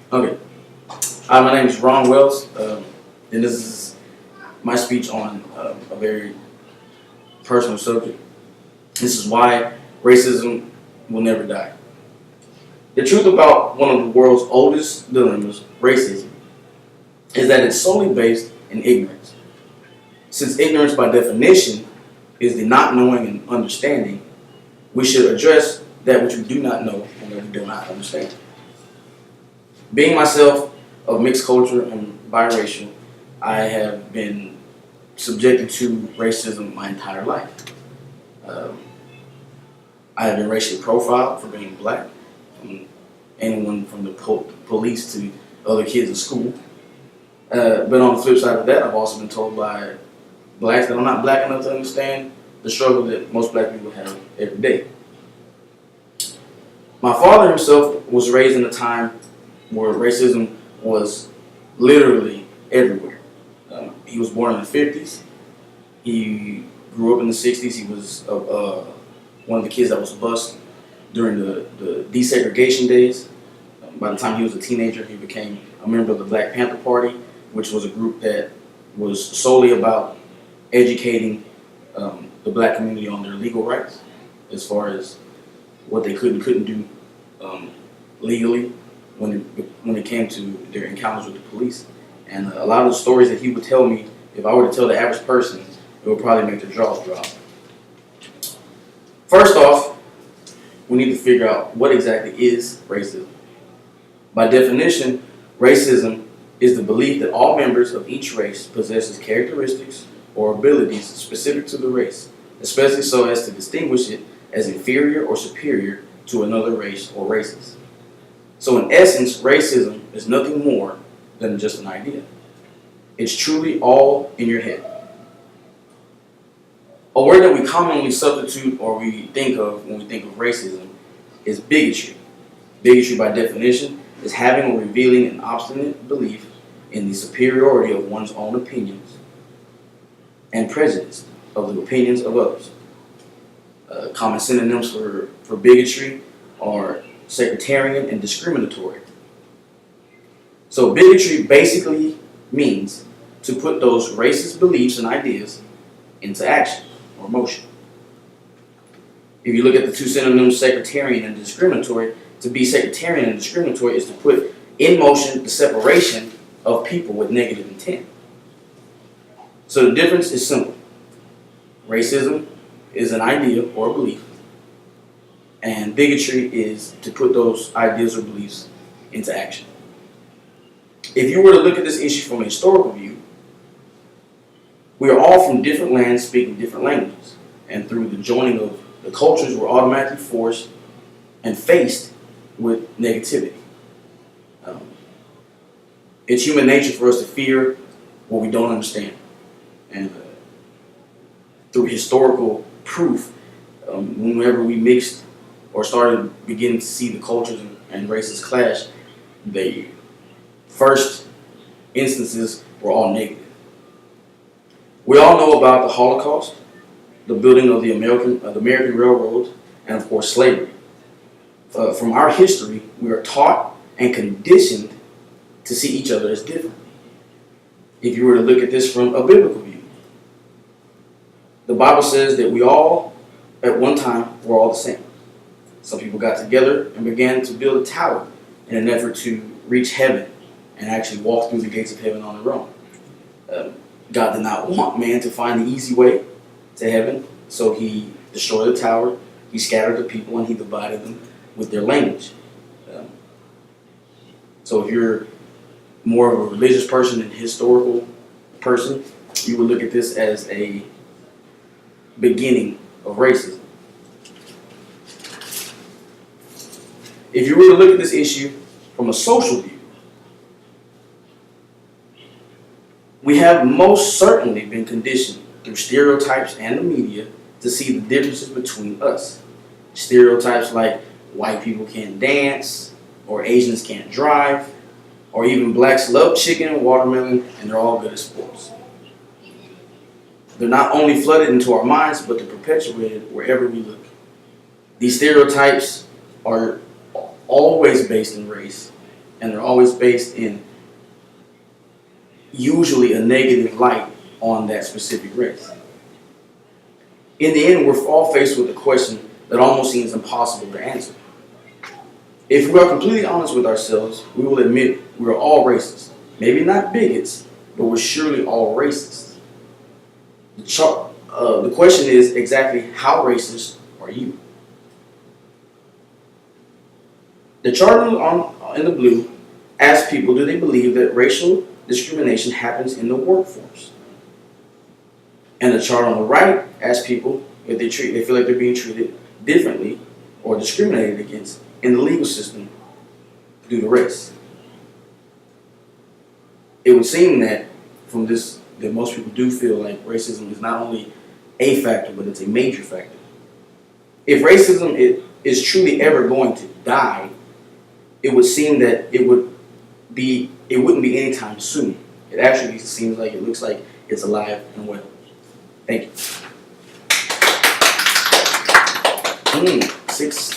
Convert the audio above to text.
Okay. My name is Ron Wells, and this is my speech on a very personal subject. This is why racism will never die. The truth about one of the world's oldest dilemmas, racism, is that it's solely based in ignorance. Since ignorance, by definition, is the not knowing and understanding, we should address that which we do not know and that we do not understand. Being myself of mixed culture and biracial, I have been subjected to racism my entire life. Um, I have been racially profiled for being black, from anyone from the police to other kids in school. But on the flip side of that, I've also been told by blacks that I'm not black enough to understand the struggle that most black people have every day. My father himself was raised in a time where racism was literally everywhere. He was born in the 50s. He grew up in the 60s. He was one of the kids that was bused during the desegregation days. By the time he was a teenager, he became a member of the Black Panther Party, which was a group that was solely about educating the black community on their legal rights as far as what they could and couldn't do legally when it came to their encounters with the police. And a lot of the stories that he would tell me, if I were to tell the average person, it would probably make their jaws drop. First off, we need to figure out what exactly is racism. By definition, racism is the belief that all members of each race possesses characteristics or abilities specific to the race, especially so as to distinguish it as inferior or superior to another race or races. So in essence, racism is nothing more than just an idea. It's truly all in your head. A word that we commonly substitute or we think of when we think of racism is bigotry. Bigotry, by definition, is having or revealing an obstinate belief in the superiority of one's own opinions and prejudice of the opinions of others. Common synonyms for bigotry are sectarian and discriminatory. So bigotry basically means to put those racist beliefs and ideas into action or motion. If you look at the two synonyms, sectarian and discriminatory, to be sectarian and discriminatory is to put in motion the separation of people with negative intent. So the difference is simple. Racism is an idea or a belief, and bigotry is to put those ideas or beliefs into action. If you were to look at this issue from a historical view, we are all from different lands speaking different languages, and through the joining of the cultures, we're automatically forced and faced with negativity. It's human nature for us to fear what we don't understand, and through historical proof, whenever we mixed or started beginning to see the cultures and races clash, the first instances were all negative. We all know about the Holocaust, the building of the American railroads, and of course slavery. From our history, we are taught and conditioned to see each other as different. If you were to look at this from a biblical view, the Bible says that we all, at one time, were all the same. Some people got together and began to build a tower in an effort to reach heaven and actually walk through the gates of heaven on their own. God did not want man to find the easy way to heaven, so he destroyed the tower, he scattered the people, and he divided them with their language. So if you're more of a religious person than a historical person, you would look at this as a beginning of racism. If you were to look at this issue from a social view, we have most certainly been conditioned through stereotypes and the media to see the differences between us. Stereotypes like white people can't dance, or Asians can't drive, or even blacks love chicken and watermelon and they're all good at sports. They're not only flooded into our minds, but they're perpetuated wherever we look. These stereotypes are always based in race, and they're always based in usually a negative light on that specific race. In the end, we're all faced with a question that almost seems impossible to answer. If we are completely honest with ourselves, we will admit we are all racist. Maybe not bigots, but we're surely all racist. The question is exactly how racist are you? The chart in the blue asks people, do they believe that racial discrimination happens in the workforce? And the chart on the right asks people if they feel like they're being treated differently or discriminated against in the legal system due to race. It would seem that from this that most people do feel like racism is not only a factor, but it's a major factor. If racism is truly ever going to die, it would seem that it wouldn't be anytime soon. It actually seems like it looks like it's alive and well. Thank you. 6